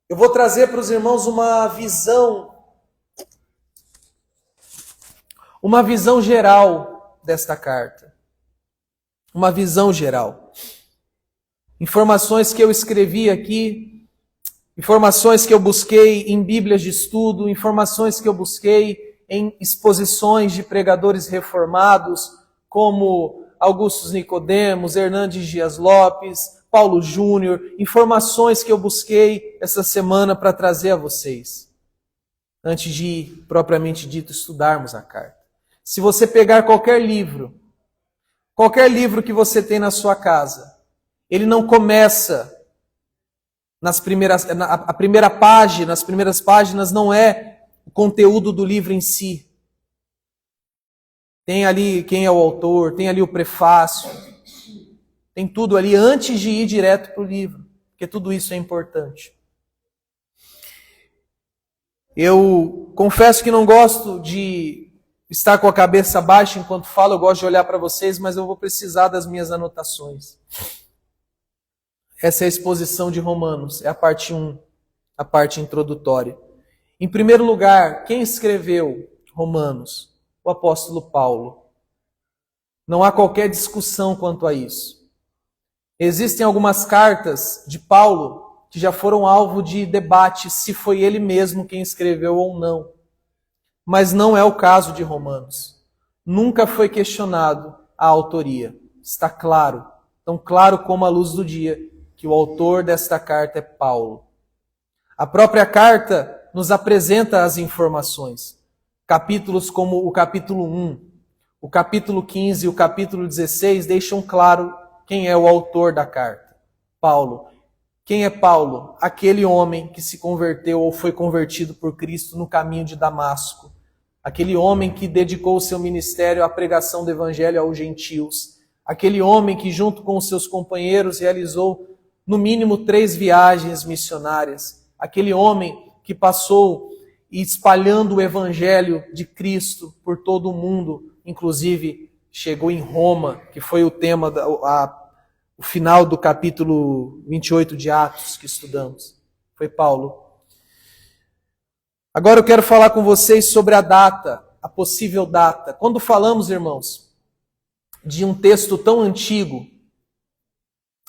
Eu vou trazer para os irmãos uma visão geral desta carta. Uma visão geral. Informações que eu escrevi aqui, informações que eu busquei em bíblias de estudo, informações que eu busquei em exposições de pregadores reformados, como Augusto Nicodemos, Hernandes Dias Lopes, Paulo Júnior, informações que eu busquei essa semana para trazer a vocês, antes de, propriamente dito, estudarmos a carta. Se você pegar qualquer livro que você tem na sua casa, ele não começa nas primeiras páginas não é o conteúdo do livro em si. Tem ali quem é o autor, tem ali o prefácio, tem tudo ali antes de ir direto para o livro, porque tudo isso é importante. Eu confesso que não gosto de estar com a cabeça baixa enquanto falo, eu gosto de olhar para vocês, mas eu vou precisar das minhas anotações. Essa é a exposição de Romanos, é a parte 1, a parte introdutória. Em primeiro lugar, quem escreveu Romanos? O apóstolo Paulo. Não há qualquer discussão quanto a isso. Existem algumas cartas de Paulo que já foram alvo de debate se foi ele mesmo quem escreveu ou não. Mas não é o caso de Romanos. Nunca foi questionado a autoria. Está claro, tão claro como a luz do dia, que o autor desta carta é Paulo. A própria carta nos apresenta as informações. Capítulos como o capítulo 1, o capítulo 15 e o capítulo 16 deixam claro quem é o autor da carta. Paulo. Quem é Paulo? Aquele homem que se converteu ou foi convertido por Cristo no caminho de Damasco. Aquele homem que dedicou o seu ministério à pregação do evangelho aos gentios. Aquele homem que junto com os seus companheiros realizou no mínimo 3 viagens missionárias. Aquele homem que passou espalhando o evangelho de Cristo por todo o mundo, inclusive chegou em Roma, que foi o tema, o final do capítulo 28 de Atos que estudamos. Foi Paulo. Agora eu quero falar com vocês sobre a data, a possível data. Quando falamos, irmãos, de um texto tão antigo,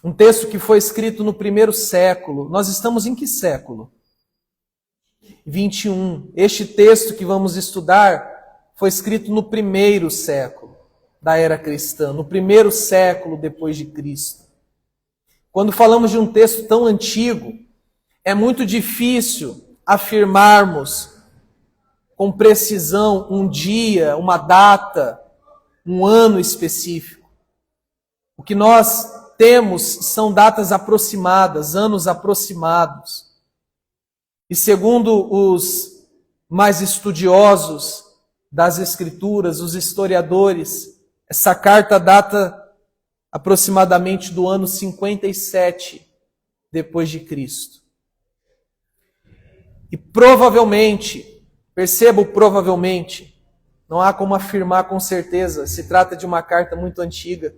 um texto que foi escrito no primeiro século, nós estamos em que século? 21. Este texto que vamos estudar foi escrito no primeiro século da era cristã, no primeiro século depois de Cristo. Quando falamos de um texto tão antigo, é muito difícil afirmarmos com precisão um dia, uma data, um ano específico. O que nós temos são datas aproximadas, anos aproximados. E segundo os mais estudiosos das Escrituras, os historiadores, essa carta data aproximadamente do ano 57 depois de Cristo. E provavelmente, perceba o provavelmente, não há como afirmar com certeza, se trata de uma carta muito antiga,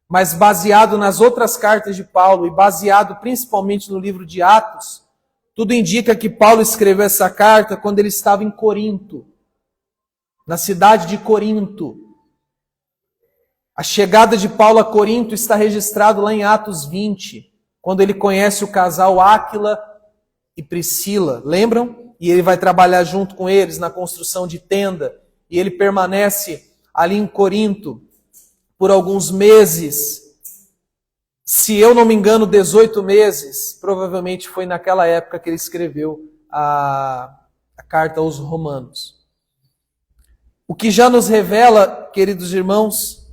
mas baseado nas outras cartas de Paulo e baseado principalmente no livro de Atos, tudo indica que Paulo escreveu essa carta quando ele estava em Corinto, na cidade de Corinto. A chegada de Paulo a Corinto está registrado lá em Atos 20, quando ele conhece o casal Áquila e Priscila, lembram? E ele vai trabalhar junto com eles na construção de tenda, e ele permanece ali em Corinto por alguns meses. Se eu não me engano, 18 meses, provavelmente foi naquela época que ele escreveu a carta aos Romanos. O que já nos revela, queridos irmãos,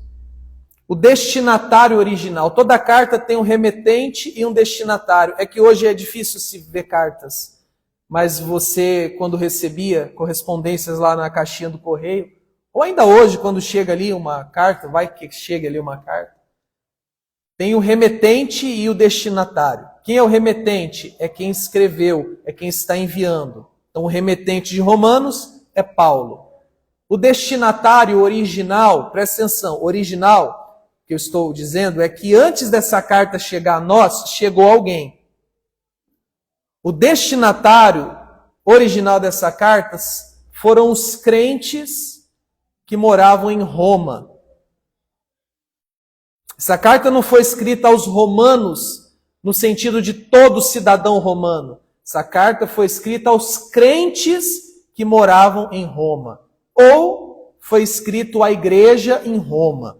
o destinatário original. Toda carta tem um remetente e um destinatário. É que hoje é difícil se ver cartas, mas você, quando recebia correspondências lá na caixinha do correio, ou ainda hoje, quando chega ali uma carta, vai que chega ali uma carta, tem o remetente e o destinatário. Quem é o remetente? É quem escreveu, é quem está enviando. Então o remetente de Romanos é Paulo. O destinatário original, presta atenção, original, que eu estou dizendo, é que antes dessa carta chegar a nós, chegou alguém. O destinatário original dessa carta foram os crentes que moravam em Roma. Essa carta não foi escrita aos romanos no sentido de todo cidadão romano. Essa carta foi escrita aos crentes que moravam em Roma. Ou foi escrito à igreja em Roma.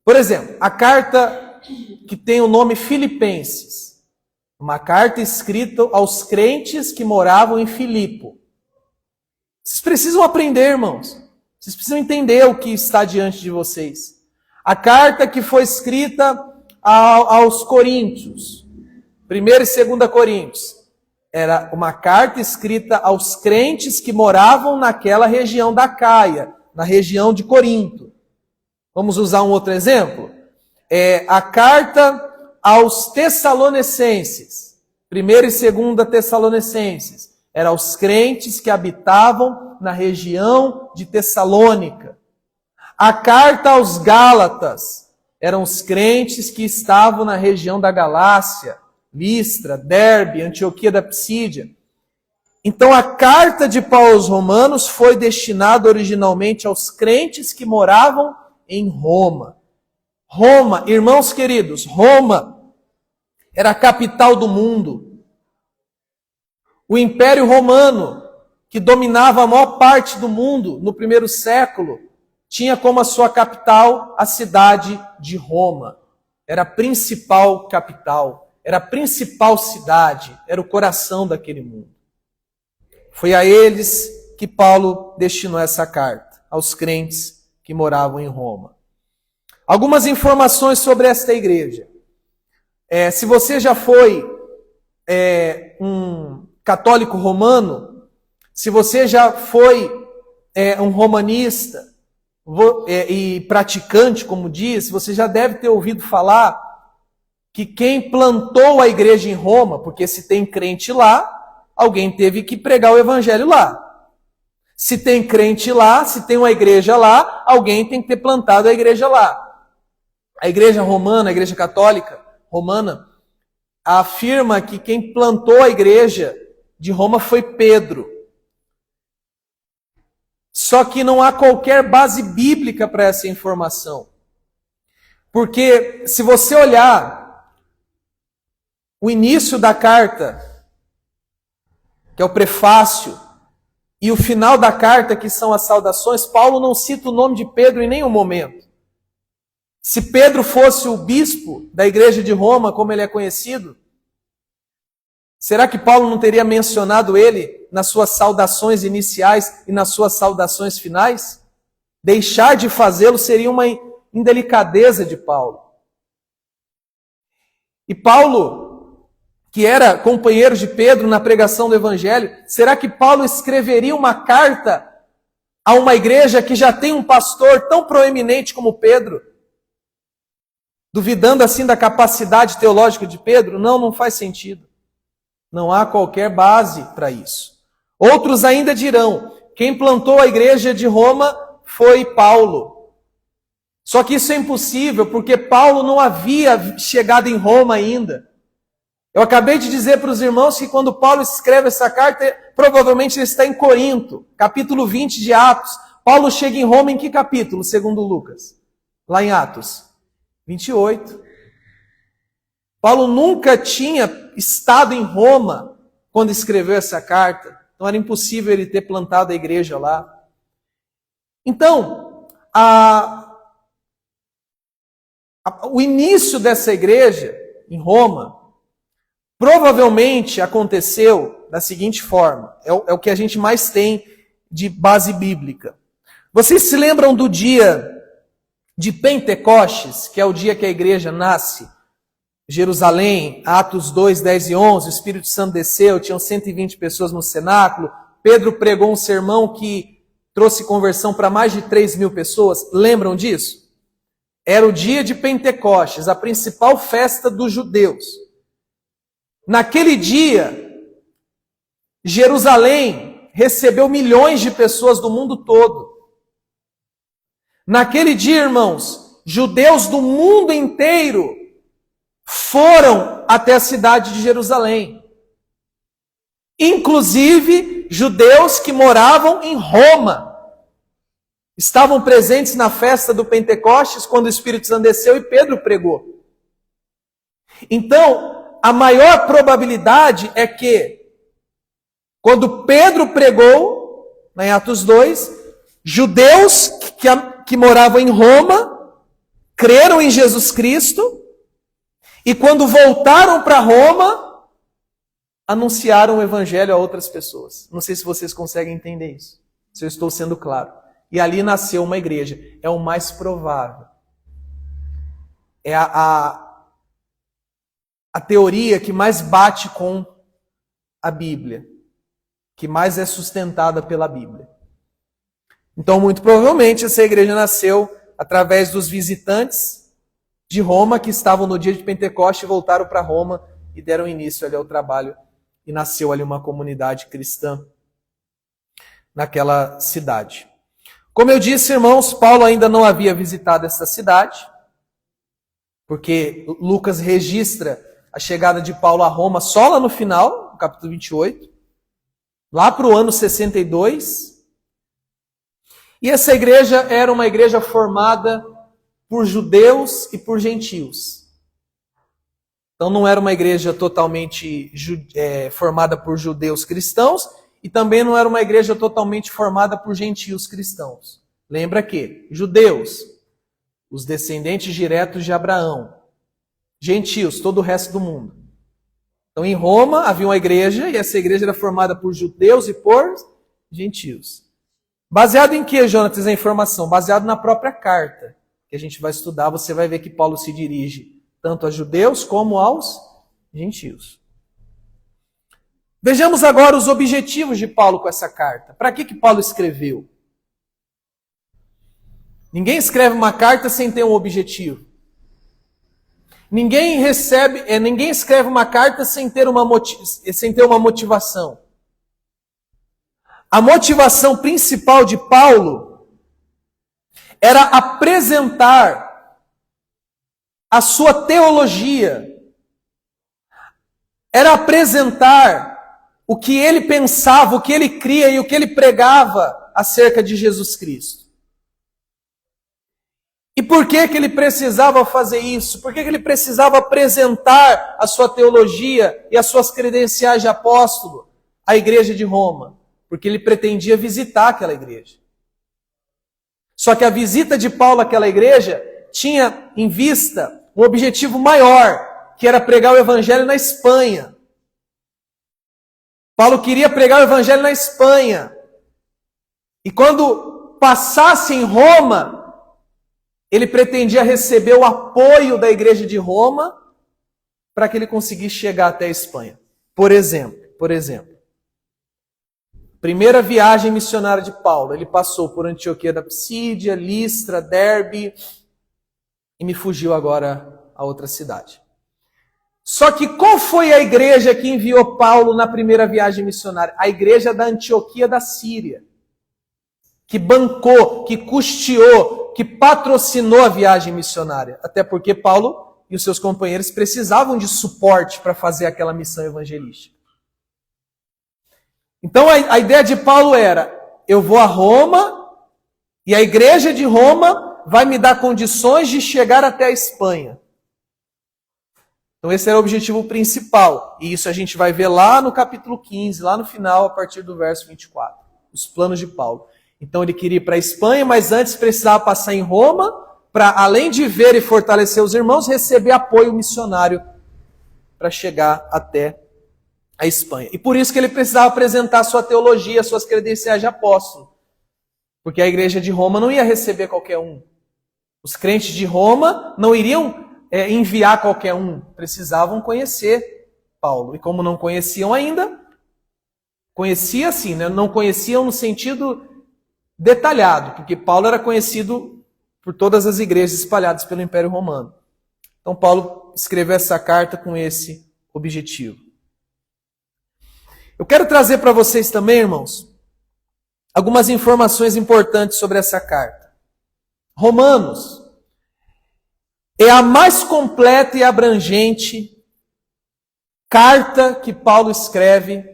Por exemplo, a carta que tem o nome Filipenses. Uma carta escrita aos crentes que moravam em Filipo. Vocês precisam aprender, irmãos. Vocês precisam entender o que está diante de vocês. A carta que foi escrita aos Coríntios, 1 e 2 Coríntios, era uma carta escrita aos crentes que moravam naquela região da Caia, na região de Corinto. Vamos usar um outro exemplo? A carta aos Tessalonicenses, 1 e 2 Tessalonicenses, era aos crentes que habitavam na região de Tessalônica. A carta aos Gálatas eram os crentes que estavam na região da Galácia, Listra, Derbe, Antioquia da Psídia. Então a carta de Paulo aos Romanos foi destinada originalmente aos crentes que moravam em Roma. Roma, irmãos queridos, Roma era a capital do mundo. O Império Romano, que dominava a maior parte do mundo no primeiro século, tinha como a sua capital a cidade de Roma. Era a principal capital, era a principal cidade, era o coração daquele mundo. Foi a eles que Paulo destinou essa carta, aos crentes que moravam em Roma. Algumas informações sobre esta igreja. Se você já foi um católico romano, se você já foi um romanista, e praticante, como diz, você já deve ter ouvido falar que quem plantou a igreja em Roma, porque se tem crente lá, alguém teve que pregar o evangelho lá. Se tem crente lá, se tem uma igreja lá, alguém tem que ter plantado a igreja lá. A igreja romana, a igreja católica romana, afirma que quem plantou a igreja de Roma foi Pedro. Só que não há qualquer base bíblica para essa informação. Porque se você olhar o início da carta, que é o prefácio, e o final da carta, que são as saudações, Paulo não cita o nome de Pedro em nenhum momento. Se Pedro fosse o bispo da igreja de Roma, como ele é conhecido, será que Paulo não teria mencionado ele nas suas saudações iniciais e nas suas saudações finais? Deixar de fazê-lo seria uma indelicadeza de Paulo. E Paulo, que era companheiro de Pedro na pregação do Evangelho, será que Paulo escreveria uma carta a uma igreja que já tem um pastor tão proeminente como Pedro? Duvidando assim da capacidade teológica de Pedro? Não faz sentido. Não há qualquer base para isso. Outros ainda dirão, quem plantou a igreja de Roma foi Paulo. Só que isso é impossível, porque Paulo não havia chegado em Roma ainda. Eu acabei de dizer para os irmãos que quando Paulo escreve essa carta, provavelmente ele está em Corinto, capítulo 20 de Atos. Paulo chega em Roma em que capítulo, segundo Lucas? Lá em Atos 28. Paulo nunca tinha estado em Roma quando escreveu essa carta. Então era impossível ele ter plantado a igreja lá. Então, o início dessa igreja em Roma provavelmente aconteceu da seguinte forma. É o que a gente mais tem de base bíblica. Vocês se lembram do dia de Pentecostes, que é o dia que a igreja nasce? Jerusalém, Atos 2, 10 e 11, o Espírito Santo desceu, tinham 120 pessoas no cenáculo, Pedro pregou um sermão que trouxe conversão para mais de 3.000 pessoas, lembram disso? Era o dia de Pentecostes, a principal festa dos judeus. Naquele dia, Jerusalém recebeu milhões de pessoas do mundo todo. Naquele dia, irmãos, judeus do mundo inteiro foram até a cidade de Jerusalém. inclusive judeus que moravam em Roma. Estavam presentes na festa do Pentecostes quando o Espírito Santo desceu e Pedro pregou. Então, a maior probabilidade é que, quando Pedro pregou, em Atos 2, judeus que moravam em Roma creram em Jesus Cristo e quando voltaram para Roma, anunciaram o evangelho a outras pessoas. Não sei se vocês conseguem entender isso, se eu estou sendo claro. E ali nasceu uma igreja. É o mais provável. É a teoria que mais bate com a Bíblia, que mais é sustentada pela Bíblia. Então, muito provavelmente, essa igreja nasceu através dos visitantes de Roma que estavam no dia de Pentecostes e voltaram para Roma e deram início ali ao trabalho e nasceu ali uma comunidade cristã naquela cidade. Como eu disse, irmãos, Paulo ainda não havia visitado essa cidade, porque Lucas registra a chegada de Paulo a Roma só lá no final, no capítulo 28, lá para o ano 62. E essa igreja era uma igreja formada por judeus e por gentios. Então não era uma igreja totalmente formada por judeus cristãos, e também não era uma igreja totalmente formada por gentios cristãos. Lembra que judeus, os descendentes diretos de Abraão, gentios, todo o resto do mundo. Então em Roma havia uma igreja, e essa igreja era formada por judeus e por gentios. Baseado em que, Jonatas, a informação? Baseado na própria carta que a gente vai estudar, você vai ver que Paulo se dirige tanto a judeus como aos gentios. Vejamos agora os objetivos de Paulo com essa carta. Para que Paulo escreveu? Ninguém escreve uma carta sem ter um objetivo. Ninguém escreve uma carta sem ter uma motivação. A motivação principal de Paulo era apresentar a sua teologia. Era apresentar o que ele pensava, o que ele cria e o que ele pregava acerca de Jesus Cristo. E por que ele precisava fazer isso? Por que ele precisava apresentar a sua teologia e as suas credenciais de apóstolo à igreja de Roma? Porque ele pretendia visitar aquela igreja. Só que a visita de Paulo àquela igreja tinha em vista um objetivo maior, que era pregar o evangelho na Espanha. Paulo queria pregar o evangelho na Espanha. E quando passasse em Roma, ele pretendia receber o apoio da igreja de Roma para que ele conseguisse chegar até a Espanha. Por exemplo, primeira viagem missionária de Paulo, ele passou por Antioquia da Psídia, Listra, Derbe, e me fugiu agora a outra cidade. Só que qual foi a igreja que enviou Paulo na primeira viagem missionária? A igreja da Antioquia da Síria, que bancou, que custeou, que patrocinou a viagem missionária. Até porque Paulo e os seus companheiros precisavam de suporte para fazer aquela missão evangelística. Então a ideia de Paulo era, eu vou a Roma e a igreja de Roma vai me dar condições de chegar até a Espanha. Então esse era o objetivo principal. E isso a gente vai ver lá no capítulo 15, lá no final, a partir do verso 24. Os planos de Paulo. Então ele queria ir para a Espanha, mas antes precisava passar em Roma, para além de ver e fortalecer os irmãos, receber apoio missionário para chegar até a Espanha. E por isso que ele precisava apresentar sua teologia, suas credenciais de apóstolo. Porque a igreja de Roma não ia receber qualquer um. Os crentes de Roma não iriam enviar qualquer um. Precisavam conhecer Paulo. E como não conheciam ainda, conhecia assim, né? Não conheciam no sentido detalhado, porque Paulo era conhecido por todas as igrejas espalhadas pelo Império Romano. Então Paulo escreveu essa carta com esse objetivo. Eu quero trazer para vocês também, irmãos, algumas informações importantes sobre essa carta. Romanos é a mais completa e abrangente carta que Paulo escreve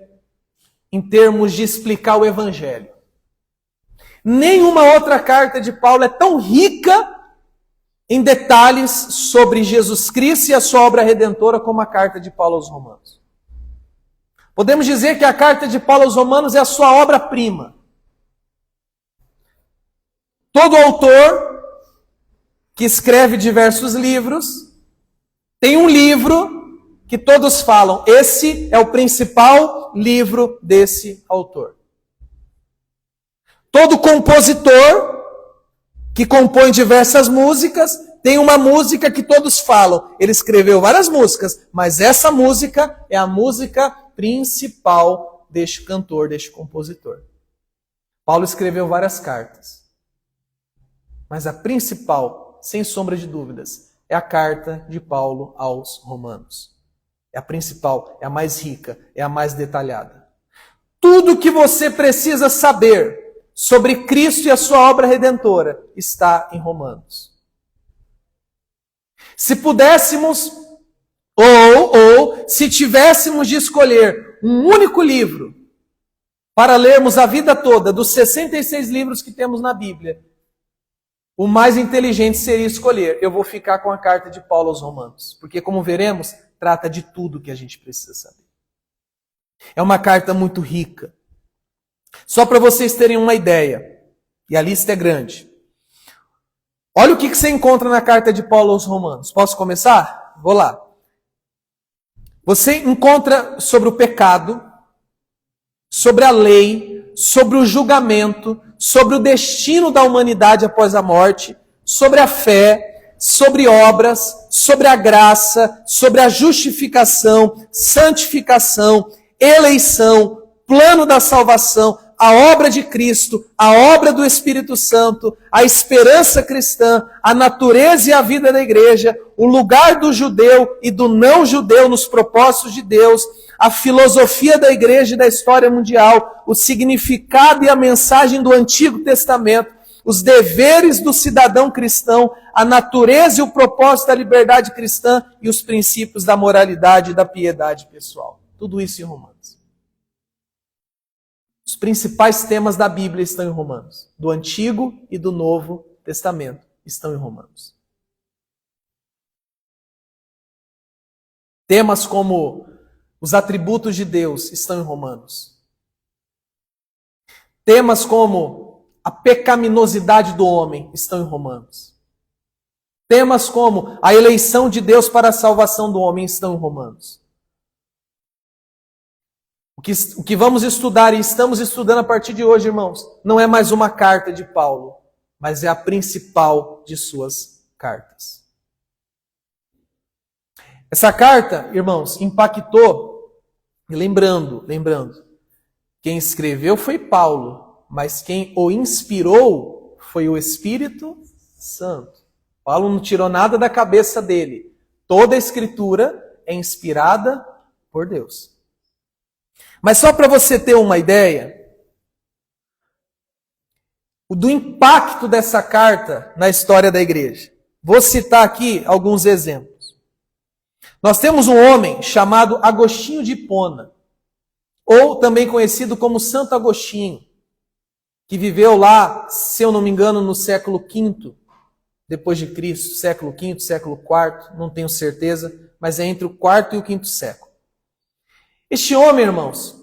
em termos de explicar o Evangelho. Nenhuma outra carta de Paulo é tão rica em detalhes sobre Jesus Cristo e a sua obra redentora como a carta de Paulo aos Romanos. Podemos dizer que a carta de Paulo aos Romanos é a sua obra-prima. Todo autor que escreve diversos livros tem um livro que todos falam, esse é o principal livro desse autor. Todo compositor que compõe diversas músicas tem uma música que todos falam. Ele escreveu várias músicas, mas essa música é a música principal deste cantor, deste compositor. Paulo escreveu várias cartas, mas a principal, sem sombra de dúvidas, é a carta de Paulo aos Romanos. É a principal, é a mais rica, é a mais detalhada. Tudo que você precisa saber sobre Cristo e a sua obra redentora está em Romanos. Se pudéssemos, ou se tivéssemos de escolher um único livro para lermos a vida toda, dos 66 livros que temos na Bíblia, o mais inteligente seria escolher. Eu vou ficar com a carta de Paulo aos Romanos, porque, como veremos, trata de tudo que a gente precisa saber. É uma carta muito rica. Só para vocês terem uma ideia, e a lista é grande. Olha o que você encontra na carta de Paulo aos Romanos. Posso começar? Vou lá. Você encontra sobre o pecado, sobre a lei, sobre o julgamento, sobre o destino da humanidade após a morte, sobre a fé, sobre obras, sobre a graça, sobre a justificação, santificação, eleição, plano da salvação, a obra de Cristo, a obra do Espírito Santo, a esperança cristã, a natureza e a vida da igreja, o lugar do judeu e do não judeu nos propósitos de Deus, a filosofia da igreja e da história mundial, o significado e a mensagem do Antigo Testamento, os deveres do cidadão cristão, a natureza e o propósito da liberdade cristã e os princípios da moralidade e da piedade pessoal. Tudo isso em Romanos. Os principais temas da Bíblia estão em Romanos. Do Antigo e do Novo Testamento estão em Romanos. Temas como os atributos de Deus estão em Romanos. Temas como a pecaminosidade do homem estão em Romanos. Temas como a eleição de Deus para a salvação do homem estão em Romanos. O que vamos estudar e estamos estudando a partir de hoje, irmãos, não é mais uma carta de Paulo, mas é a principal de suas cartas. Essa carta, irmãos, impactou, e lembrando, quem escreveu foi Paulo, mas quem o inspirou foi o Espírito Santo. Paulo não tirou nada da cabeça dele. Toda a Escritura é inspirada por Deus. Mas só para você ter uma ideia do impacto dessa carta na história da igreja. Vou citar aqui alguns exemplos. Nós temos um homem chamado Agostinho de Hipona, ou também conhecido como Santo Agostinho, que viveu lá, se eu não me engano, no século V depois de Cristo, século V, século IV, não tenho certeza, mas é entre o IV e o V século. Este homem, irmãos,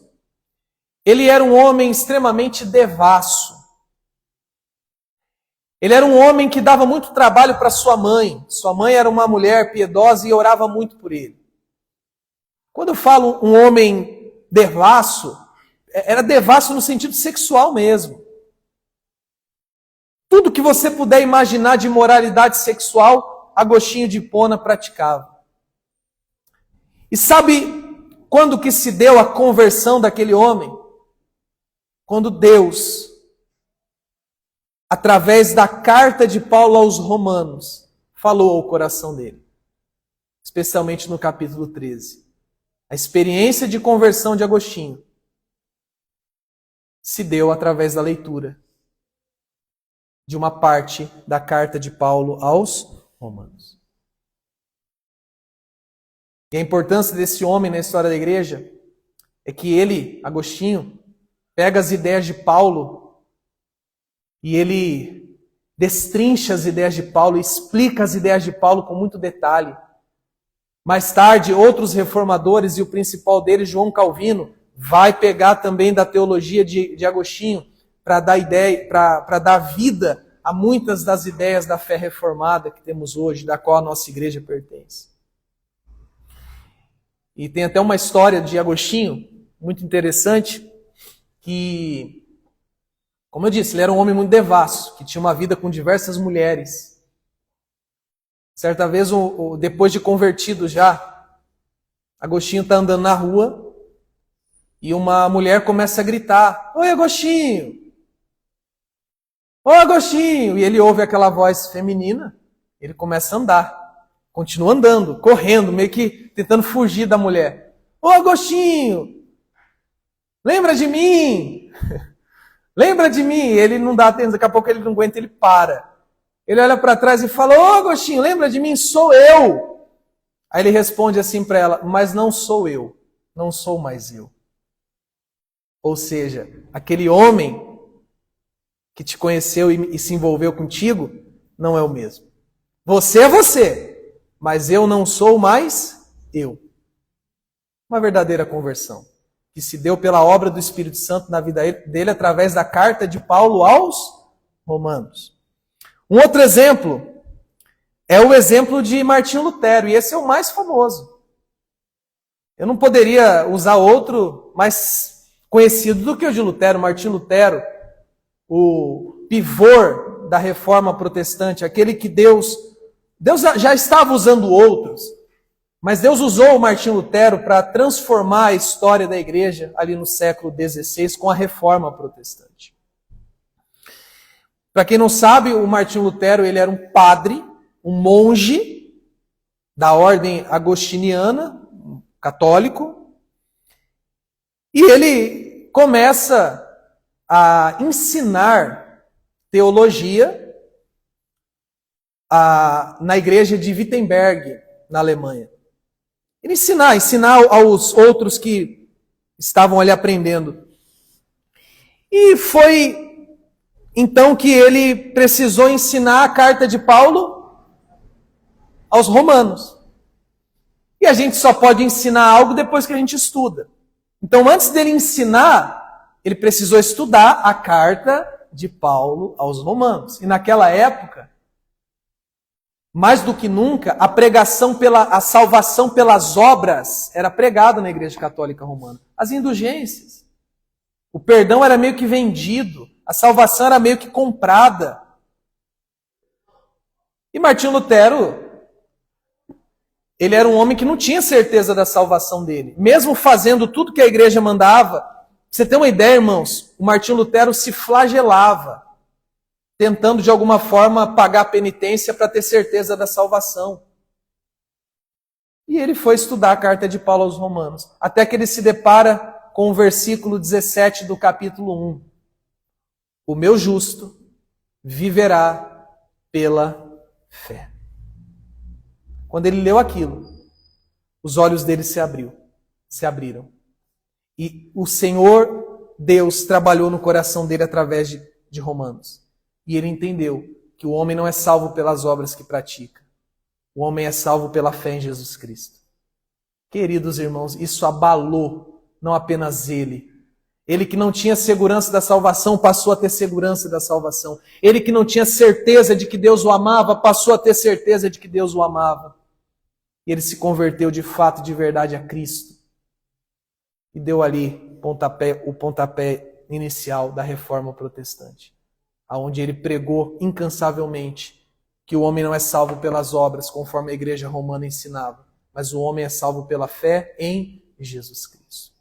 ele era um homem extremamente devasso. Ele era um homem que dava muito trabalho para sua mãe. Sua mãe era uma mulher piedosa e orava muito por ele. Quando eu falo um homem devasso, era devasso no sentido sexual mesmo. Tudo que você puder imaginar de imoralidade sexual, Agostinho de Hipona praticava. E sabe quando que se deu a conversão daquele homem? Quando Deus, através da carta de Paulo aos Romanos, falou ao coração dele. Especialmente no capítulo 13. A experiência de conversão de Agostinho se deu através da leitura de uma parte da carta de Paulo aos Romanos. E a importância desse homem na história da igreja é que ele, Agostinho, pega as ideias de Paulo e ele destrincha as ideias de Paulo, explica as ideias de Paulo com muito detalhe. Mais tarde, outros reformadores, e o principal deles, João Calvino, vai pegar também da teologia de Agostinho para dar ideia, para dar vida a muitas das ideias da fé reformada que temos hoje, da qual a nossa igreja pertence. E tem até uma história de Agostinho, muito interessante, que, como eu disse, ele era um homem muito devasso, que tinha uma vida com diversas mulheres. Certa vez, depois de convertido já, Agostinho está andando na rua e uma mulher começa a gritar: "Oi, Agostinho! Ô, Agostinho!" E ele ouve aquela voz feminina, ele começa a andar, continua andando, correndo, meio que tentando fugir da mulher. "Ô, Agostinho! Lembra de mim? Lembra de mim?" E ele não dá atenção, daqui a pouco ele não aguenta, ele para. Ele olha para trás e fala: "Ô, Agostinho, lembra de mim? Sou eu." Aí ele responde assim para ela: "Mas não sou eu, não sou mais eu." Ou seja, aquele homem que te conheceu e se envolveu contigo não é o mesmo. Você é você, mas eu não sou mais eu. Uma verdadeira conversão, que se deu pela obra do Espírito Santo na vida dele através da carta de Paulo aos Romanos. Um outro exemplo é o exemplo de Martinho Lutero, e esse é o mais famoso. Eu não poderia usar outro mais conhecido do que o de Lutero. Martinho Lutero, o pivô da reforma protestante, aquele que Deus já estava usando outros, mas Deus usou o Martinho Lutero para transformar a história da igreja ali no século XVI com a reforma protestante. Para quem não sabe, o Martinho Lutero ele era um padre, um monge da ordem agostiniana, católico, e ele começa a ensinar teologia na igreja de Wittenberg, na Alemanha. Ele ensinar aos outros que estavam ali aprendendo. E foi então que ele precisou ensinar a carta de Paulo aos romanos. E a gente só pode ensinar algo depois que a gente estuda. Então, antes dele ensinar, ele precisou estudar a carta de Paulo aos romanos. E naquela época, mais do que nunca, a salvação pelas obras era pregada na Igreja Católica Romana. As indulgências. O perdão era meio que vendido. A salvação era meio que comprada. E Martinho Lutero, ele era um homem que não tinha certeza da salvação dele. Mesmo fazendo tudo que a igreja mandava. Pra você ter uma ideia, irmãos, o Martinho Lutero se flagelava, tentando de alguma forma pagar a penitência para ter certeza da salvação. E ele foi estudar a carta de Paulo aos Romanos, até que ele se depara com o versículo 17 do capítulo 1. O meu justo viverá pela fé. Quando ele leu aquilo, os olhos dele se abriram. E o Senhor Deus trabalhou no coração dele através de Romanos. E ele entendeu que o homem não é salvo pelas obras que pratica. O homem é salvo pela fé em Jesus Cristo. Queridos irmãos, isso abalou não apenas ele. Ele que não tinha segurança da salvação passou a ter segurança da salvação. Ele que não tinha certeza de que Deus o amava passou a ter certeza de que Deus o amava. E ele se converteu de fato, de verdade a Cristo. E deu ali o pontapé inicial da reforma protestante, aonde ele pregou incansavelmente que o homem não é salvo pelas obras, conforme a igreja romana ensinava, mas o homem é salvo pela fé em Jesus Cristo.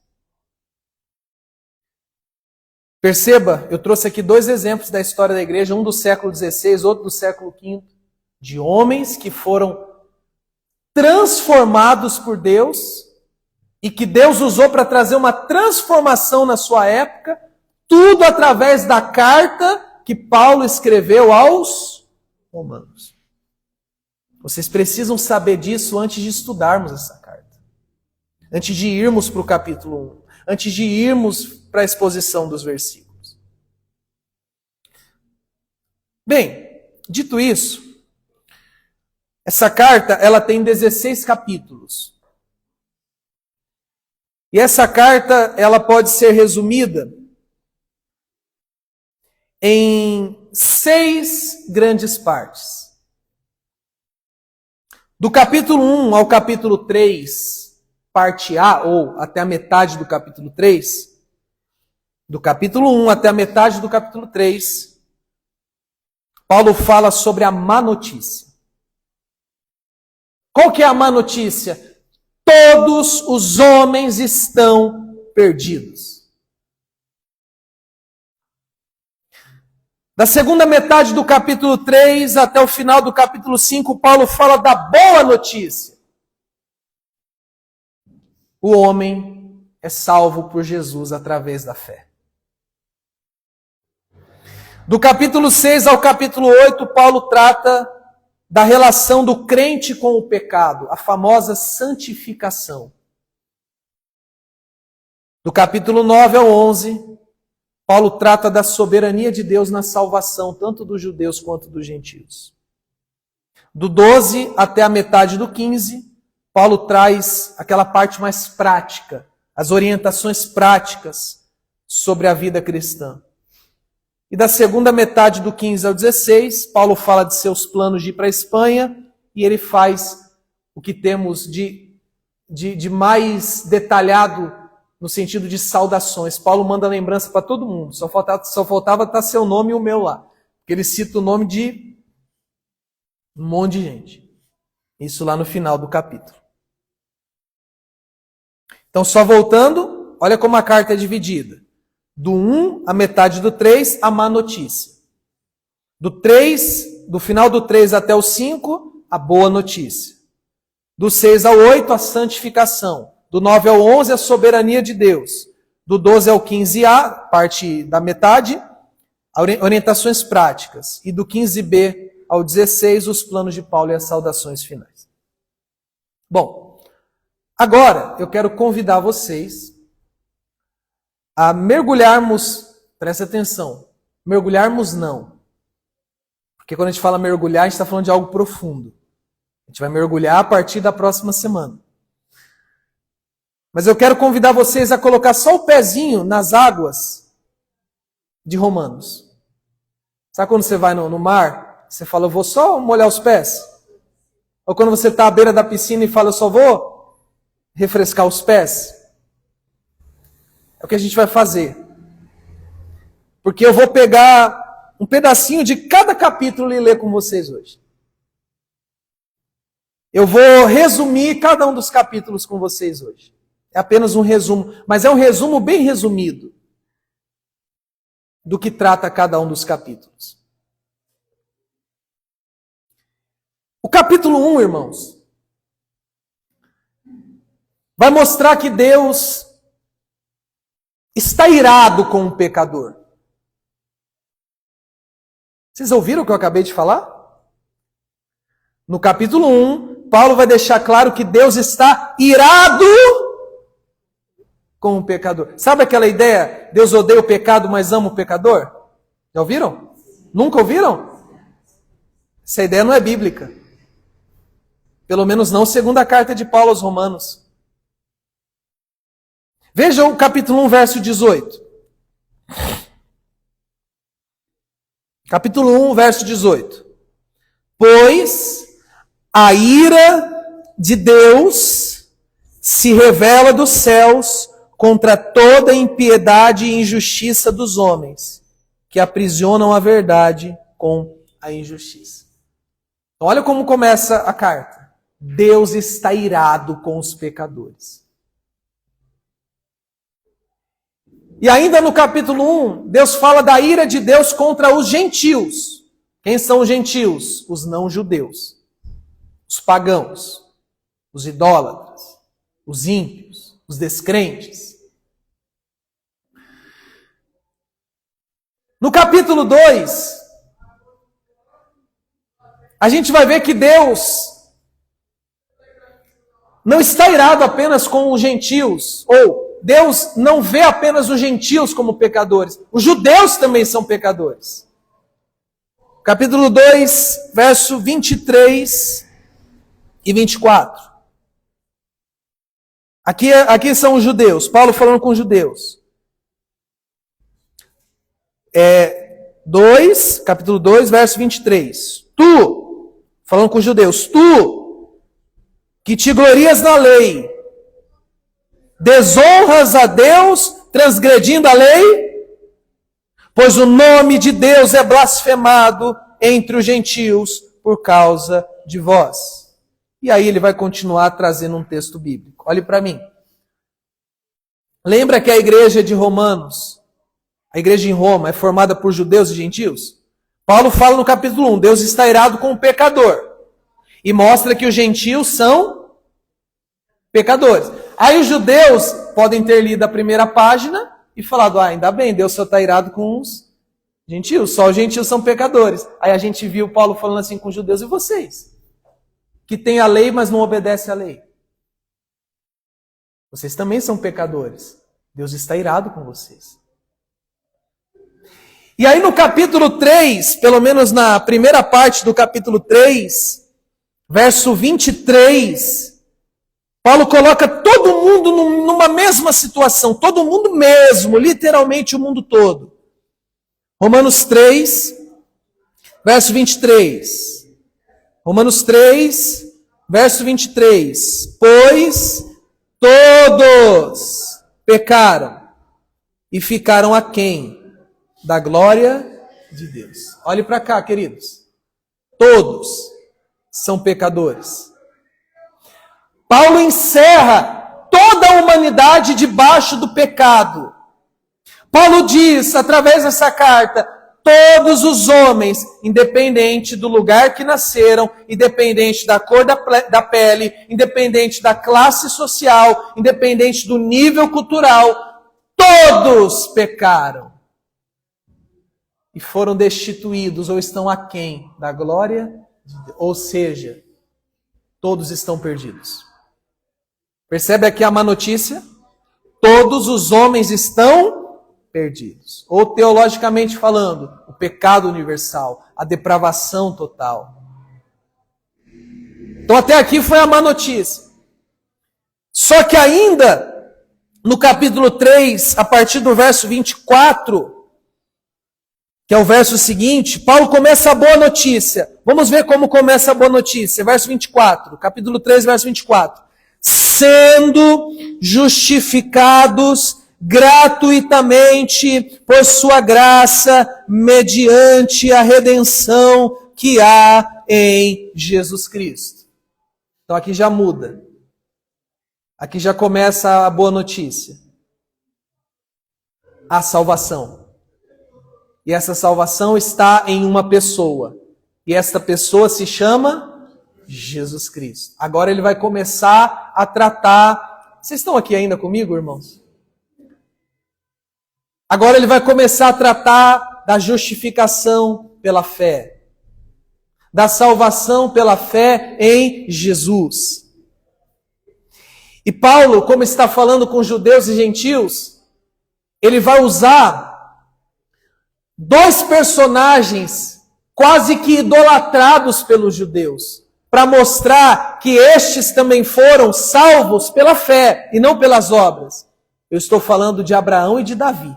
Perceba, eu trouxe aqui 2 exemplos da história da igreja, um do século XVI, outro do século V, de homens que foram transformados por Deus e que Deus usou para trazer uma transformação na sua época, tudo através da carta que Paulo escreveu aos Romanos. Vocês precisam saber disso antes de estudarmos essa carta. Antes de irmos para o capítulo 1, antes de irmos para a exposição dos versículos. Bem, dito isso, essa carta ela tem 16 capítulos. E essa carta ela pode ser resumida em 6 grandes partes. Do capítulo 1 ao capítulo 3, parte A, ou até a metade do capítulo 3, do capítulo 1 até a metade do capítulo 3, Paulo fala sobre a má notícia. Qual que é a má notícia? Todos os homens estão perdidos. Da segunda metade do capítulo 3 até o final do capítulo 5, Paulo fala da boa notícia. O homem é salvo por Jesus através da fé. Do capítulo 6 ao capítulo 8, Paulo trata da relação do crente com o pecado, a famosa santificação. Do capítulo 9 ao 11, Paulo trata da soberania de Deus na salvação, tanto dos judeus quanto dos gentios. Do 12 até a metade do 15, Paulo traz aquela parte mais prática, as orientações práticas sobre a vida cristã. E da segunda metade do 15 ao 16, Paulo fala de seus planos de ir para a Espanha, e ele faz o que temos de mais detalhado no sentido de saudações. Paulo manda lembrança para todo mundo. Só faltava estar seu nome e o meu lá. Porque ele cita o nome de um monte de gente. Isso lá no final do capítulo. Então, só voltando, olha como a carta é dividida. Do 1, a metade do 3, a má notícia. Do final do 3 até o 5, a boa notícia. Do 6 ao 8, a santificação. Do 9 ao 11, a soberania de Deus. Do 12 ao 15a, parte da metade, orientações práticas. E do 15b ao 16, os planos de Paulo e as saudações finais. Bom, agora eu quero convidar vocês a mergulharmos, presta atenção, mergulharmos não. Porque quando a gente fala mergulhar, a gente está falando de algo profundo. A gente vai mergulhar a partir da próxima semana. Mas eu quero convidar vocês a colocar só o pezinho nas águas de Romanos. Sabe quando você vai no mar, você fala, eu vou só molhar os pés? Ou quando você está à beira da piscina e fala, eu só vou refrescar os pés? É o que a gente vai fazer. Porque eu vou pegar um pedacinho de cada capítulo e ler com vocês hoje. Eu vou resumir cada um dos capítulos com vocês hoje. É apenas um resumo, mas é um resumo bem resumido do que trata cada um dos capítulos. O capítulo 1, irmãos, vai mostrar que Deus está irado com o pecador. Vocês ouviram o que eu acabei de falar? No capítulo 1, Paulo vai deixar claro que Deus está irado com o pecador. Sabe aquela ideia? Deus odeia o pecado, mas ama o pecador? Já ouviram? Nunca ouviram? Essa ideia não é bíblica. Pelo menos não segundo a carta de Paulo aos Romanos. Veja o capítulo 1, verso 18. Capítulo 1, verso 18. Pois a ira de Deus se revela dos céus contra toda a impiedade e injustiça dos homens, que aprisionam a verdade com a injustiça. Então, olha como começa a carta. Deus está irado com os pecadores. E ainda no capítulo 1, Deus fala da ira de Deus contra os gentios. Quem são os gentios? Os não-judeus, os pagãos, os idólatras, os ímpios, os descrentes. No capítulo 2, a gente vai ver que Deus não está irado apenas com os gentios, ou Deus não vê apenas os gentios como pecadores, os judeus também são pecadores. Capítulo 2, verso 23 e 24. Aqui são os judeus, Paulo falando com os judeus. Capítulo 2, verso 23. Tu, falando com os judeus, tu, que te glorias na lei, desonras a Deus transgredindo a lei? Pois o nome de Deus é blasfemado entre os gentios por causa de vós. E aí ele vai continuar trazendo um texto bíblico. Olhe para mim. Lembra que a igreja de Romanos, a igreja em Roma, é formada por judeus e gentios? Paulo fala no capítulo 1, Deus está irado com o pecador. E mostra que os gentios são pecadores. Aí os judeus podem ter lido a primeira página e falado, ainda bem, Deus só está irado com os gentios, só os gentios são pecadores. Aí a gente viu Paulo falando assim com os judeus, e vocês? Que têm a lei, mas não obedecem à lei. Vocês também são pecadores. Deus está irado com vocês. E aí no capítulo 3, pelo menos na primeira parte do capítulo 3, verso 23, Paulo coloca todo mundo numa mesma situação, todo mundo mesmo, literalmente o mundo todo. Romanos 3, verso 23. Romanos 3, verso 23. Pois todos pecaram e ficaram aquém da glória de Deus. Olhe para cá, queridos. Todos são pecadores. Paulo encerra toda a humanidade debaixo do pecado. Paulo diz, através dessa carta, todos os homens, independente do lugar que nasceram, independente da cor da pele, independente da classe social, independente do nível cultural, todos pecaram. E foram destituídos ou estão aquém da glória de Deus. Ou seja, todos estão perdidos. Percebe aqui a má notícia? Todos os homens estão perdidos. Ou teologicamente falando, o pecado universal, a depravação total. Então até aqui foi a má notícia. Só que ainda, no capítulo 3, a partir do verso 24, que é o verso seguinte, Paulo começa a boa notícia. Vamos ver como começa a boa notícia. Verso 24, capítulo 3, verso 24. Sendo justificados gratuitamente por sua graça, mediante a redenção que há em Jesus Cristo. Então aqui já muda. Aqui já começa a boa notícia. A salvação. E essa salvação está em uma pessoa. E esta pessoa se chama Jesus Cristo. Agora ele vai começar a tratar... Vocês estão aqui ainda comigo, irmãos? Agora ele vai começar a tratar da justificação pela fé. Da salvação pela fé em Jesus. E Paulo, como está falando com judeus e gentios, ele vai usar dois personagens quase que idolatrados pelos judeus, para mostrar que estes também foram salvos pela fé e não pelas obras. Eu estou falando de Abraão e de Davi.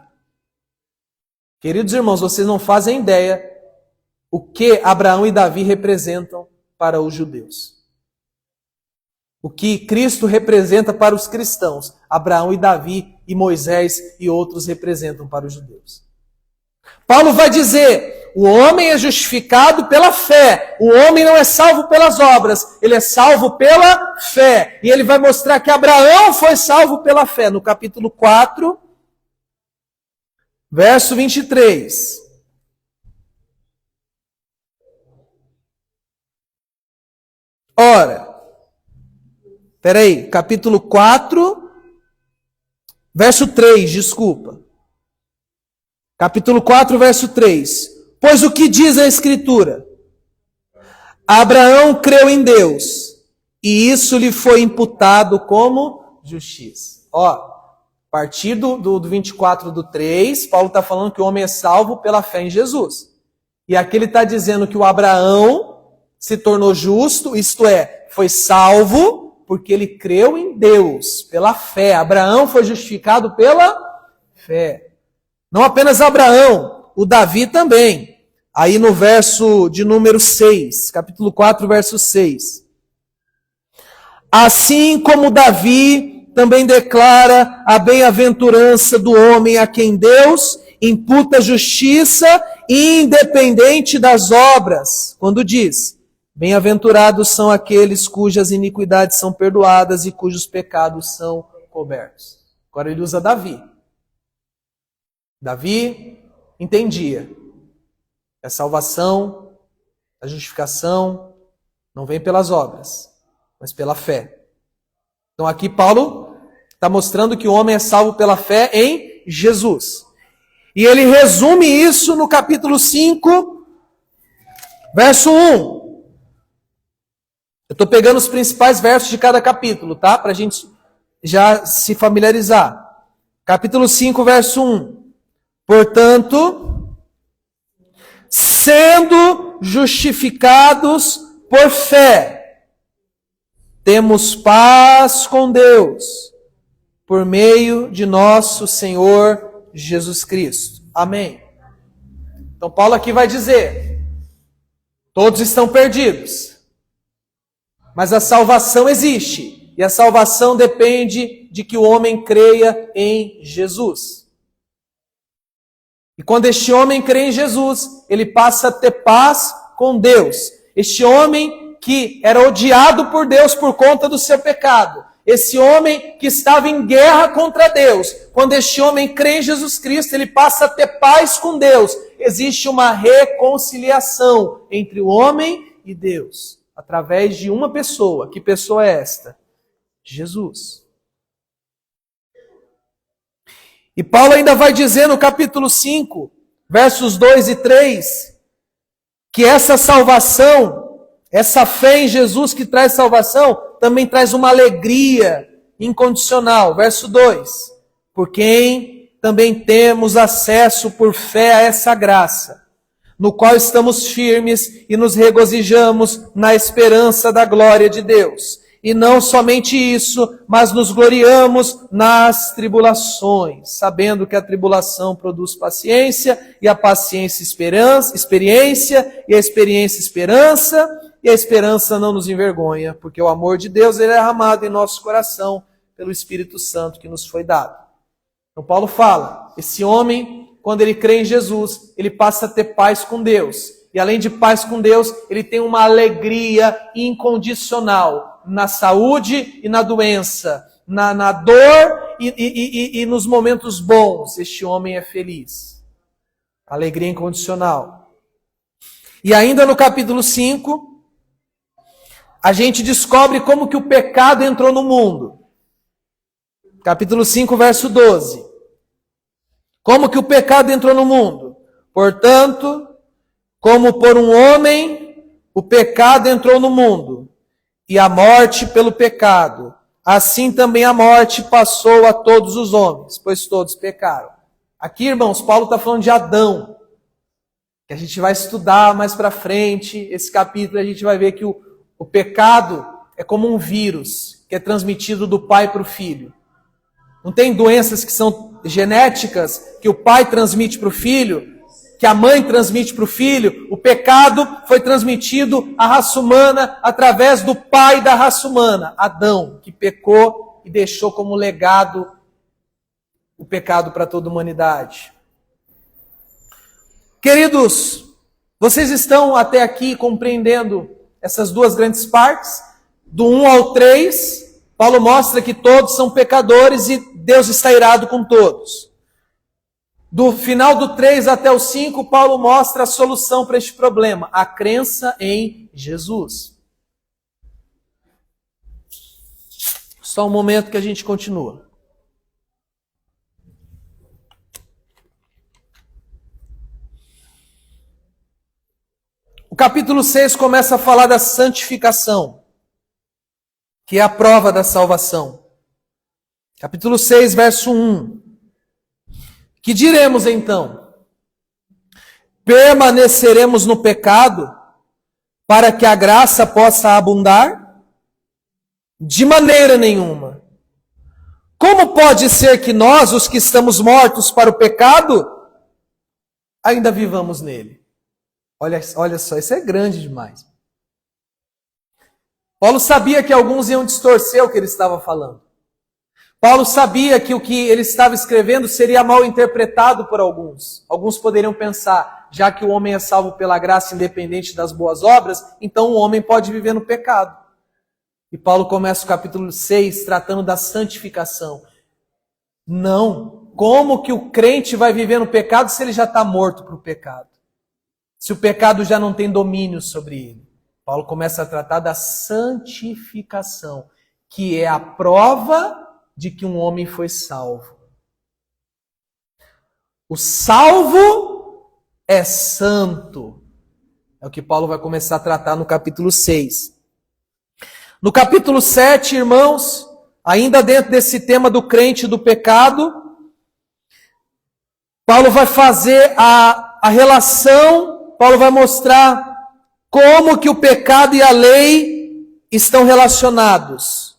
Queridos irmãos, vocês não fazem ideia o que Abraão e Davi representam para os judeus. O que Cristo representa para os cristãos, Abraão e Davi e Moisés e outros representam para os judeus. Paulo vai dizer, o homem é justificado pela fé, o homem não é salvo pelas obras, ele é salvo pela fé. E ele vai mostrar que Abraão foi salvo pela fé, no capítulo 4, verso 23. Ora, capítulo 4, verso 3, desculpa. Capítulo 4, verso 3. Pois o que diz a Escritura? Abraão creu em Deus, e isso lhe foi imputado como justiça. Ó, a partir do 24:3, Paulo está falando que o homem é salvo pela fé em Jesus. E aqui ele está dizendo que o Abraão se tornou justo, isto é, foi salvo porque ele creu em Deus, pela fé. Abraão foi justificado pela fé. Não apenas Abraão, o Davi também. Aí no verso de número 6, capítulo 4, verso 6. Assim como Davi também declara a bem-aventurança do homem a quem Deus imputa justiça independente das obras, quando diz: bem-aventurados são aqueles cujas iniquidades são perdoadas e cujos pecados são cobertos. Agora ele usa Davi. Davi entendia que a salvação, a justificação, não vem pelas obras, mas pela fé. Então aqui Paulo está mostrando que o homem é salvo pela fé em Jesus. E ele resume isso no capítulo 5, verso 1. Eu estou pegando os principais versos de cada capítulo, tá? Para a gente já se familiarizar. Capítulo 5, verso 1. Portanto, sendo justificados por fé, temos paz com Deus, por meio de nosso Senhor Jesus Cristo. Amém. Então Paulo aqui vai dizer: todos estão perdidos, mas a salvação existe. E a salvação depende de que o homem creia em Jesus. E quando este homem crê em Jesus, ele passa a ter paz com Deus. Este homem que era odiado por Deus por conta do seu pecado. Esse homem que estava em guerra contra Deus. Quando este homem crê em Jesus Cristo, ele passa a ter paz com Deus. Existe uma reconciliação entre o homem e Deus, através de uma pessoa. Que pessoa é esta? Jesus. E Paulo ainda vai dizer no capítulo 5, versos 2 e 3, que essa salvação, essa fé em Jesus que traz salvação, também traz uma alegria incondicional. Verso 2, por quem também temos acesso por fé a essa graça, no qual estamos firmes e nos regozijamos na esperança da glória de Deus. E não somente isso, mas nos gloriamos nas tribulações, sabendo que a tribulação produz paciência, e a paciência experiência, e a experiência esperança, e a esperança não nos envergonha, porque o amor de Deus ele é derramado em nosso coração pelo Espírito Santo que nos foi dado. Então Paulo fala, esse homem, quando ele crê em Jesus, ele passa a ter paz com Deus. E além de paz com Deus, ele tem uma alegria incondicional na saúde e na doença, na dor e nos momentos bons. Este homem é feliz. Alegria incondicional. E ainda no capítulo 5, a gente descobre como que o pecado entrou no mundo. Capítulo 5, verso 12. Como que o pecado entrou no mundo? Portanto, como por um homem o pecado entrou no mundo, e a morte pelo pecado, assim também a morte passou a todos os homens, pois todos pecaram. Aqui, irmãos, Paulo está falando de Adão, que a gente vai estudar mais para frente, esse capítulo a gente vai ver que o pecado é como um vírus, que é transmitido do pai para o filho. Não tem doenças que são genéticas, que o pai transmite para o filho, que a mãe transmite para o filho. O pecado foi transmitido à raça humana através do pai da raça humana, Adão, que pecou e deixou como legado o pecado para toda a humanidade. Queridos, vocês estão até aqui compreendendo essas duas grandes partes? Do 1 ao 3, Paulo mostra que todos são pecadores e Deus está irado com todos. Do final do 3 até o 5, Paulo mostra a solução para este problema, a crença em Jesus. Só um momento que a gente continua. O capítulo 6 começa a falar da santificação. que é a prova da salvação. Capítulo 6, verso 1. Que diremos então? Permaneceremos no pecado para que a graça possa abundar? De maneira nenhuma. Como pode ser que nós, os que estamos mortos para o pecado, ainda vivamos nele? Olha só, isso é grande demais. Paulo sabia que alguns iam distorcer o que ele estava falando. Paulo sabia que o que ele estava escrevendo seria mal interpretado por alguns. Alguns poderiam pensar, já que o homem é salvo pela graça independente das boas obras, então o homem pode viver no pecado. E Paulo começa o capítulo 6 tratando da santificação. Não. Como que o crente vai viver no pecado se ele já está morto para o pecado? Se o pecado já não tem domínio sobre ele. Paulo começa a tratar da santificação, que é a prova de que um homem foi salvo. O salvo é santo. É o que Paulo vai começar a tratar no capítulo 6. No capítulo 7, irmãos, ainda dentro desse tema do crente e do pecado, Paulo vai fazer a relação, Paulo vai mostrar como que o pecado e a lei estão relacionados.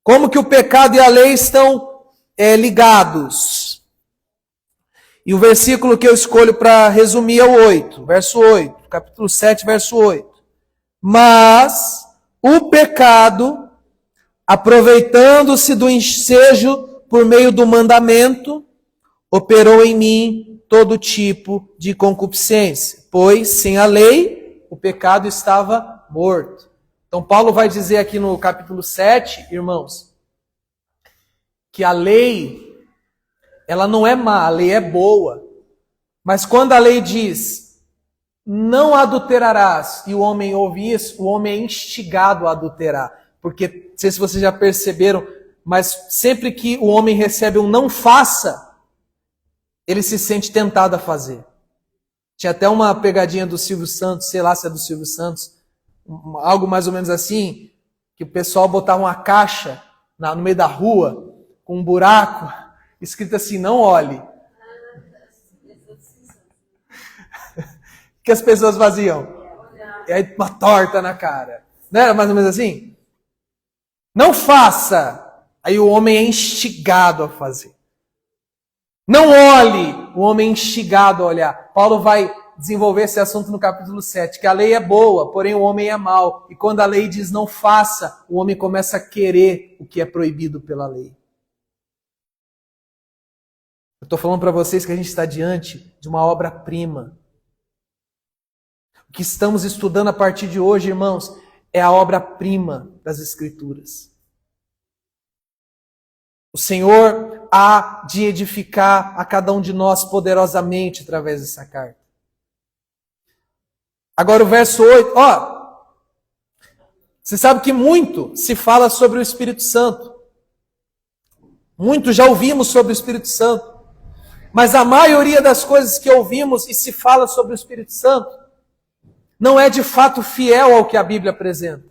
Como que o pecado e a lei estão ligados. E o versículo que eu escolho para resumir é o 8, verso 8, capítulo 7, verso 8. Mas o pecado, aproveitando-se do ensejo por meio do mandamento, operou em mim todo tipo de concupiscência, pois sem a lei o pecado estava morto. Então Paulo vai dizer aqui no capítulo 7, irmãos, que a lei, ela não é má, a lei é boa. Mas quando a lei diz, não adulterarás, e o homem ouve isso, o homem é instigado a adulterar. Porque, não sei se vocês já perceberam, mas sempre que o homem recebe um não faça, ele se sente tentado a fazer. Tinha até uma pegadinha do Silvio Santos, sei lá se é do Silvio Santos, algo mais ou menos assim, que o pessoal botava uma caixa no meio da rua, com um buraco, escrito assim, não olhe. O que as pessoas faziam? E aí uma torta na cara. Não era mais ou menos assim? Não faça. Aí o homem é instigado a fazer. Não olhe. O homem é instigado a olhar. Paulo vai desenvolver esse assunto no capítulo 7, que a lei é boa, porém o homem é mau. E quando a lei diz não faça, o homem começa a querer o que é proibido pela lei. Eu estou falando para vocês que a gente está diante de uma obra-prima. O que estamos estudando a partir de hoje, irmãos, é a obra-prima das Escrituras. O Senhor há de edificar a cada um de nós poderosamente através dessa carta. Agora o verso 8, você sabe que muito se fala sobre o Espírito Santo. Muito já ouvimos sobre o Espírito Santo. Mas a maioria das coisas que ouvimos e se fala sobre o Espírito Santo não é de fato fiel ao que a Bíblia apresenta.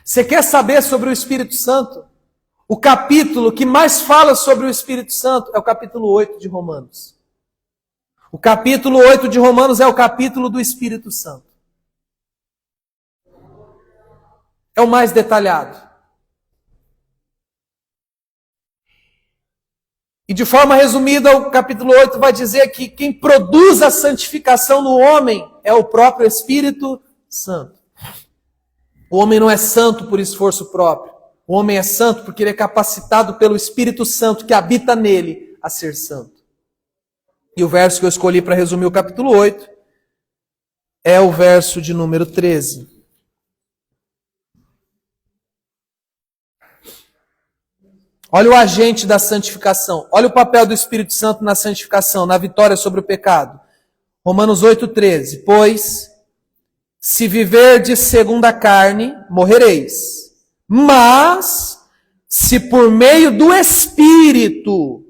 Você quer saber sobre o Espírito Santo? O capítulo que mais fala sobre o Espírito Santo é o capítulo 8 de Romanos. O capítulo 8 de Romanos é o capítulo do Espírito Santo. É o mais detalhado. E de forma resumida, o capítulo 8 vai dizer que quem produz a santificação no homem é o próprio Espírito Santo. O homem não é santo por esforço próprio. O homem é santo porque ele é capacitado pelo Espírito Santo que habita nele a ser santo. E o verso que eu escolhi para resumir o capítulo 8 é o verso de número 13. Olha o agente da santificação. Olha o papel do Espírito Santo na santificação, na vitória sobre o pecado. Romanos 8,13. Pois, se viverdes segundo a carne, morrereis. Mas, se por meio do Espírito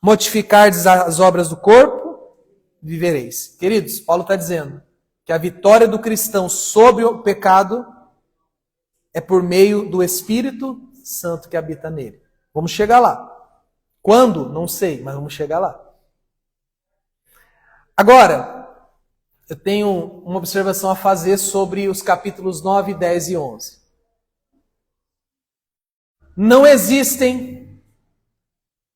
mortificardes as obras do corpo, vivereis. Queridos, Paulo está dizendo que a vitória do cristão sobre o pecado é por meio do Espírito Santo que habita nele. Vamos chegar lá. Quando? Não sei, mas vamos chegar lá. Agora, eu tenho uma observação a fazer sobre os capítulos 9, 10 e 11. Não existem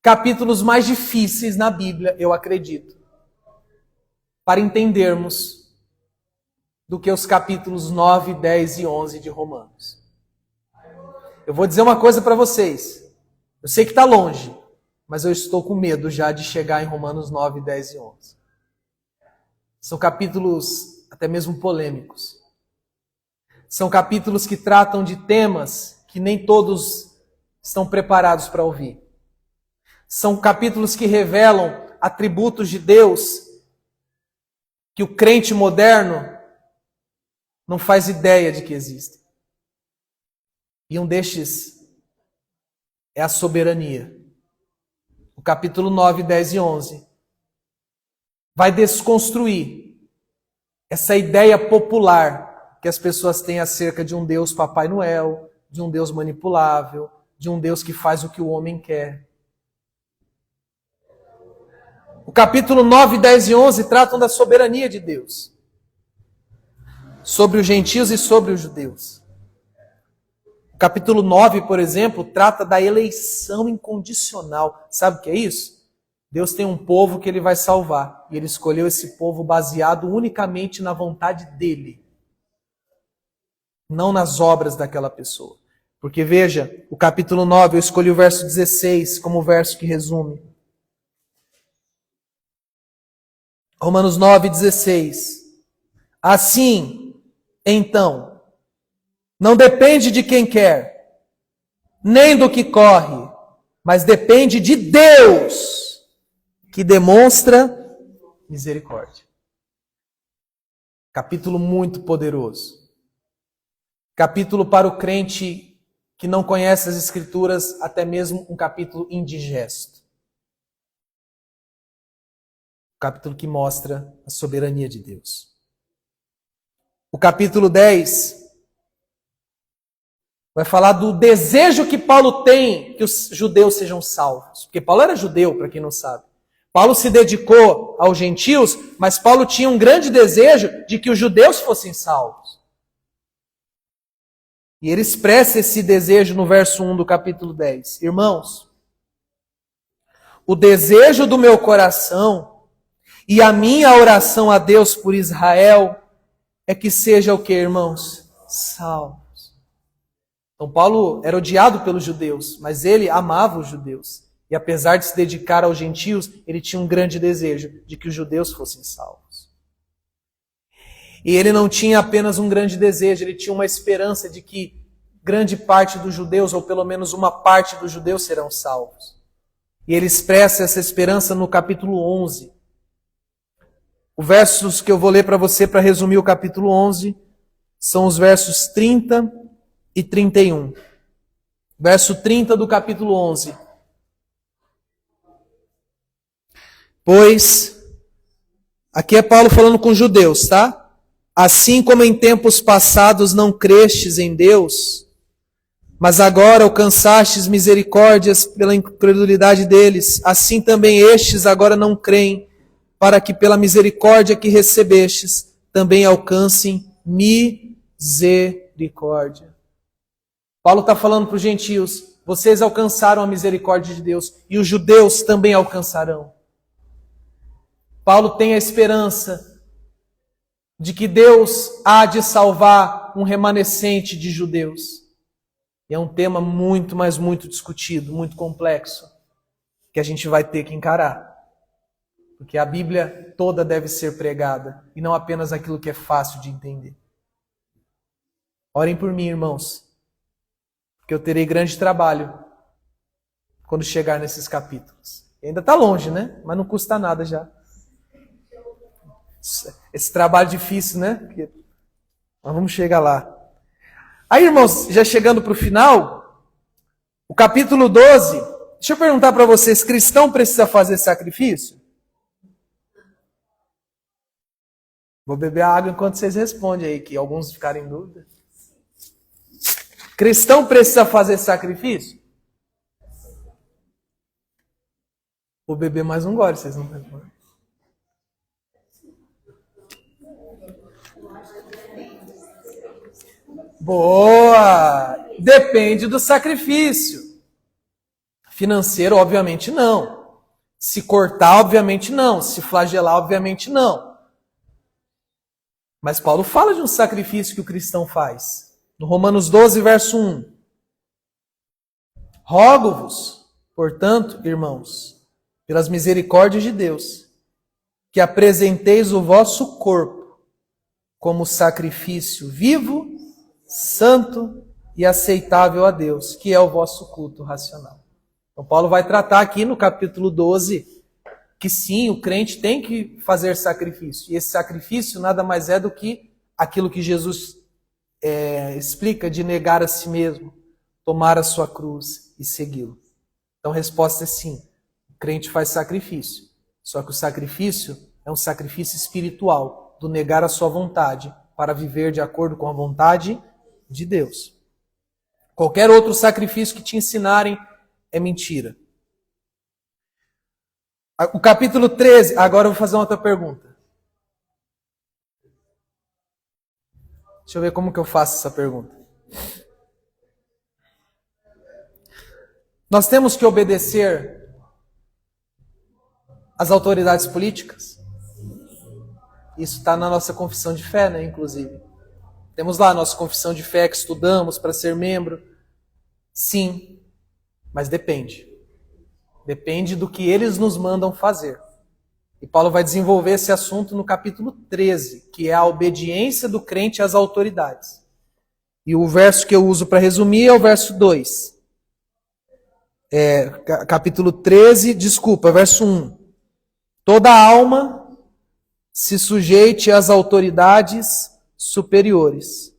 capítulos mais difíceis na Bíblia, eu acredito, para entendermos do que os capítulos 9, 10 e 11 de Romanos. Eu vou dizer uma coisa para vocês. Eu sei que está longe, mas eu estou com medo já de chegar em Romanos 9, 10 e 11. São capítulos até mesmo polêmicos. São capítulos que tratam de temas que nem todos estão preparados para ouvir. São capítulos que revelam atributos de Deus que o crente moderno não faz ideia de que existem. E um destes é a soberania. O capítulo 9, 10 e 11 vai desconstruir essa ideia popular que as pessoas têm acerca de um Deus Papai Noel, de um Deus manipulável, de um Deus que faz o que o homem quer. O capítulo 9, 10 e 11 tratam da soberania de Deus sobre os gentios e sobre os judeus. O capítulo 9, por exemplo, trata da eleição incondicional. Sabe o que é isso? Deus tem um povo que ele vai salvar. E ele escolheu esse povo baseado unicamente na vontade dele. Não nas obras daquela pessoa. Porque veja, o capítulo 9, eu escolhi o verso 16 como o verso que resume. Romanos 9, 16. Assim, então, não depende de quem quer, nem do que corre, mas depende de Deus, que demonstra misericórdia. Capítulo muito poderoso. Capítulo para o crente que não conhece as Escrituras, até mesmo um capítulo indigesto. Capítulo que mostra a soberania de Deus. O capítulo 10 vai falar do desejo que Paulo tem que os judeus sejam salvos. Porque Paulo era judeu, para quem não sabe. Paulo se dedicou aos gentios, mas Paulo tinha um grande desejo de que os judeus fossem salvos. E ele expressa esse desejo no verso 1 do capítulo 10. Irmãos, o desejo do meu coração e a minha oração a Deus por Israel é que seja o que, irmãos? Salvos. Então Paulo era odiado pelos judeus, mas ele amava os judeus. E apesar de se dedicar aos gentios, ele tinha um grande desejo de que os judeus fossem salvos. E ele não tinha apenas um grande desejo, ele tinha uma esperança de que grande parte dos judeus, ou pelo menos uma parte dos judeus, serão salvos. E ele expressa essa esperança no capítulo 11. Os versos que eu vou ler para você para resumir o capítulo 11 são os versos 30 e 31. Verso 30 do capítulo 11. Pois, aqui é Paulo falando com os judeus, tá? Assim como em tempos passados não crestes em Deus, mas agora alcançastes misericórdias pela incredulidade deles, assim também estes agora não creem, para que pela misericórdia que recebestes, também alcancem misericórdia. Paulo está falando para os gentios, vocês alcançaram a misericórdia de Deus, e os judeus também alcançarão. Paulo tem a esperança de que Deus há de salvar um remanescente de judeus. E é um tema muito, mas muito discutido, muito complexo, que a gente vai ter que encarar. Porque a Bíblia toda deve ser pregada, e não apenas aquilo que é fácil de entender. Orem por mim, irmãos, porque eu terei grande trabalho quando chegar nesses capítulos. E ainda está longe, né? Mas não custa nada já. Esse trabalho difícil, né? Mas vamos chegar lá. Aí, irmãos, já chegando para o final, o capítulo 12, deixa eu perguntar para vocês, cristão precisa fazer sacrifício? Vou beber a água enquanto vocês respondem aí, que alguns ficarem em dúvida. Cristão precisa fazer sacrifício? Vou beber mais um gole, vocês não respondem. Boa! Depende do sacrifício. Financeiro, obviamente não. Se cortar, obviamente não. Se flagelar, obviamente não. Mas Paulo fala de um sacrifício que o cristão faz. No Romanos 12, verso 1. Rogo-vos, portanto, irmãos, pelas misericórdias de Deus, que apresenteis o vosso corpo como sacrifício vivo, santo e aceitável a Deus, que é o vosso culto racional. Então Paulo vai tratar aqui no capítulo 12 que sim, o crente tem que fazer sacrifício. E esse sacrifício nada mais é do que aquilo que Jesus explica de negar a si mesmo, tomar a sua cruz e segui-lo. Então a resposta é sim, o crente faz sacrifício. Só que o sacrifício é um sacrifício espiritual, do negar a sua vontade para viver de acordo com a vontade de Deus. Qualquer outro sacrifício que te ensinarem é mentira. O capítulo 13, agora eu vou fazer uma outra pergunta. Deixa eu ver como que eu faço essa pergunta. Nós temos que obedecer às autoridades políticas? Isso está na nossa confissão de fé, né, inclusive. Temos lá a nossa confissão de fé que estudamos para ser membro. Sim, mas depende. Depende do que eles nos mandam fazer. E Paulo vai desenvolver esse assunto no capítulo 13, que é a obediência do crente às autoridades. E o verso que eu uso para resumir é o verso 2. Capítulo 13, verso 1. Toda alma se sujeite às autoridades superiores,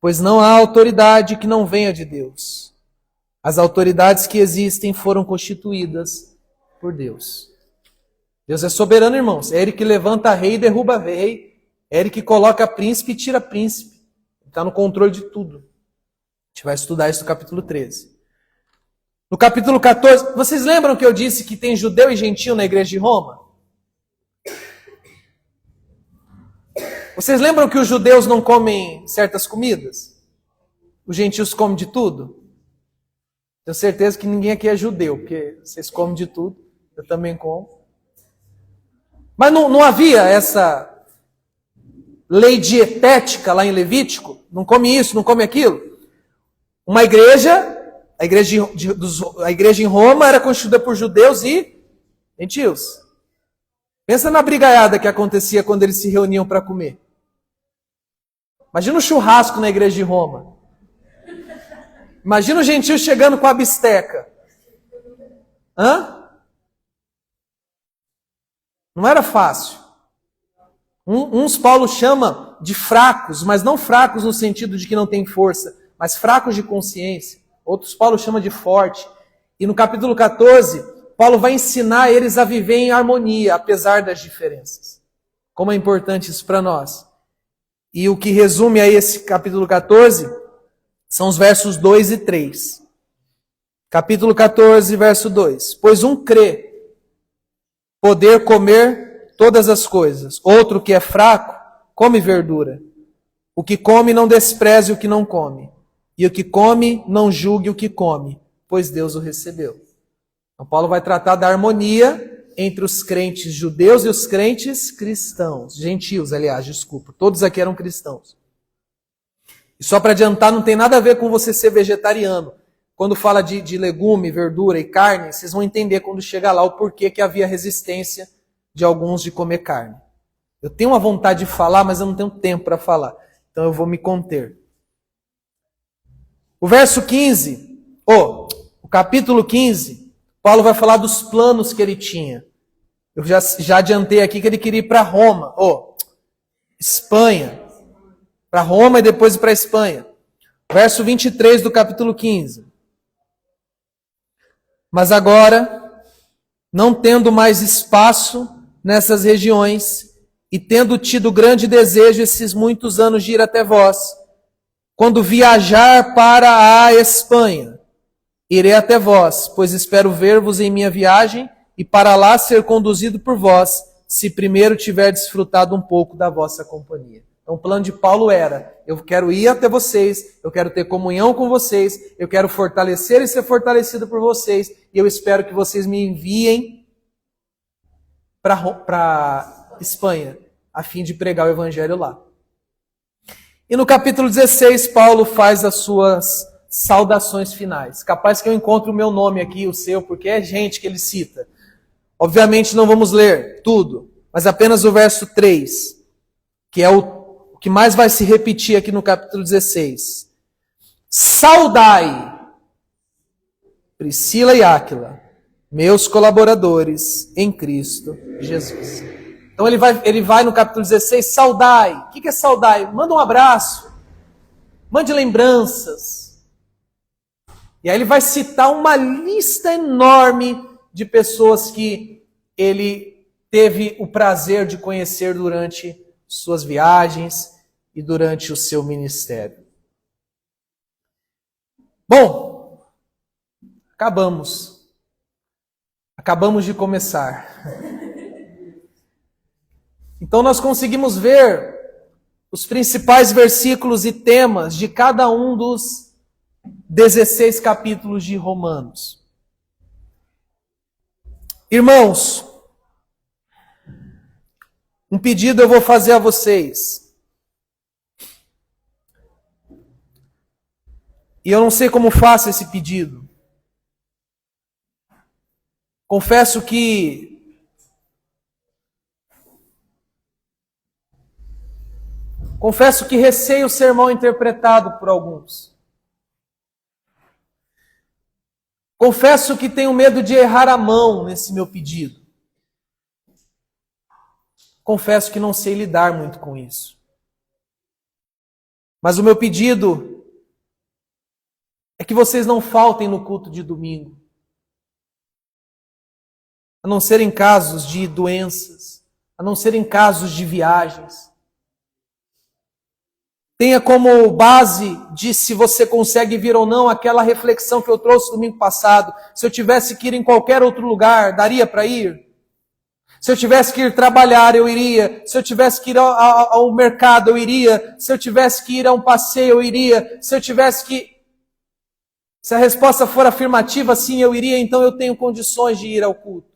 pois não há autoridade que não venha de Deus. As autoridades que existem foram constituídas por Deus. Deus é soberano, irmãos. É Ele que levanta rei e derruba rei. É Ele que coloca príncipe e tira príncipe. Está no controle de tudo. A gente vai estudar isso no capítulo 13. No capítulo 14, vocês lembram que eu disse que tem judeu e gentio na igreja de Roma? Vocês lembram que os judeus não comem certas comidas? Os gentios comem de tudo? Tenho certeza que ninguém aqui é judeu, porque vocês comem de tudo, eu também como. Mas não havia essa lei dietética lá em Levítico? Não come isso, não come aquilo? Uma igreja, a igreja em Roma era constituída por judeus e gentios. Pensa na brigaiada que acontecia quando eles se reuniam para comer. Imagina um churrasco na igreja de Roma. Imagina o gentio chegando com a bisteca. Não era fácil. Uns Paulo chama de fracos, mas não fracos no sentido de que não tem força, mas fracos de consciência. Outros Paulo chama de forte. E no capítulo 14, Paulo vai ensinar eles a viver em harmonia, apesar das diferenças. Como é importante isso para nós. E o que resume aí esse capítulo 14 são os versos 2 e 3. Capítulo 14, verso 2. Pois um crê poder comer todas as coisas. Outro que é fraco, come verdura. O que come não despreze o que não come. E o que come não julgue o que come, pois Deus o recebeu. Então Paulo vai tratar da harmonia entre os crentes judeus e os crentes cristãos. Gentios, aliás, desculpa. Todos aqui eram cristãos. E só para adiantar, não tem nada a ver com você ser vegetariano. Quando fala de legume, verdura e carne, vocês vão entender quando chegar lá o porquê que havia resistência de alguns de comer carne. Eu tenho uma vontade de falar, mas eu não tenho tempo para falar. Então eu vou me conter. O verso 15, o capítulo 15, Paulo vai falar dos planos que ele tinha. Eu já adiantei aqui que ele queria ir para Roma, Espanha. Para Roma e depois para a Espanha. Verso 23 do capítulo 15. Mas agora, não tendo mais espaço nessas regiões, e tendo tido grande desejo esses muitos anos de ir até vós, quando viajar para a Espanha, irei até vós, pois espero ver-vos em minha viagem e para lá ser conduzido por vós, se primeiro tiver desfrutado um pouco da vossa companhia. Então o plano de Paulo era, eu quero ir até vocês, eu quero ter comunhão com vocês, eu quero fortalecer e ser fortalecido por vocês, e eu espero que vocês me enviem para Espanha, a fim de pregar o evangelho lá. E no capítulo 16, Paulo faz as suas saudações finais. Capaz que eu encontre o meu nome aqui, o seu, porque é gente que ele cita. Obviamente não vamos ler tudo, mas apenas o verso 3, que é o que mais vai se repetir aqui no capítulo 16. Saudai Priscila e Áquila, meus colaboradores em Cristo Jesus. Então ele vai no capítulo 16, saudai. O que é saudai? Manda um abraço, mande lembranças. E aí ele vai citar uma lista enorme de pessoas que ele teve o prazer de conhecer durante suas viagens e durante o seu ministério. Bom, acabamos de começar. Então nós conseguimos ver os principais versículos e temas de cada um dos 16 capítulos de Romanos. Irmãos, um pedido eu vou fazer a vocês. E eu não sei como faço esse pedido. Confesso que receio o sermão interpretado por alguns. Confesso que tenho medo de errar a mão nesse meu pedido. Confesso que não sei lidar muito com isso. Mas o meu pedido é que vocês não faltem no culto de domingo. A não ser em casos de doenças, a não ser em casos de viagens. Tenha como base de se você consegue vir ou não aquela reflexão que eu trouxe domingo passado. Se eu tivesse que ir em qualquer outro lugar, daria para ir? Se eu tivesse que ir trabalhar, eu iria. Se eu tivesse que ir ao mercado, eu iria. Se eu tivesse que ir a um passeio, eu iria. Se a resposta for afirmativa, sim, eu iria, então eu tenho condições de ir ao culto.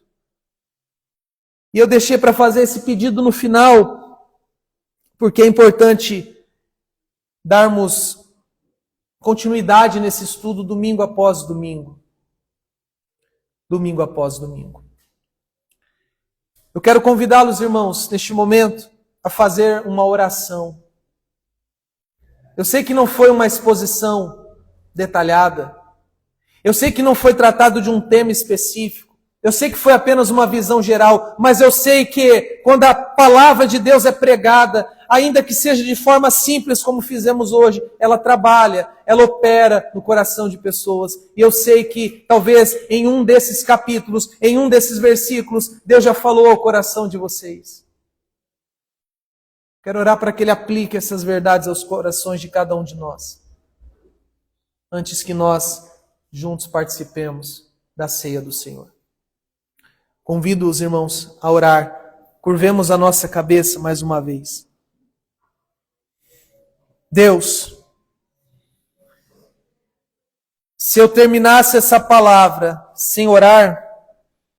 E eu deixei para fazer esse pedido no final, porque é importante darmos continuidade nesse estudo domingo após domingo. Domingo após domingo. Eu quero convidá-los, irmãos, neste momento, a fazer uma oração. Eu sei que não foi uma exposição detalhada. Eu sei que não foi tratado de um tema específico. Eu sei que foi apenas uma visão geral, mas eu sei que quando a palavra de Deus é pregada, ainda que seja de forma simples como fizemos hoje, ela trabalha, ela opera no coração de pessoas. E eu sei que talvez em um desses capítulos, em um desses versículos, Deus já falou ao coração de vocês. Quero orar para que Ele aplique essas verdades aos corações de cada um de nós, antes que nós juntos participemos da ceia do Senhor. Convido os irmãos a orar. Curvemos a nossa cabeça mais uma vez. Deus, se eu terminasse essa palavra sem orar,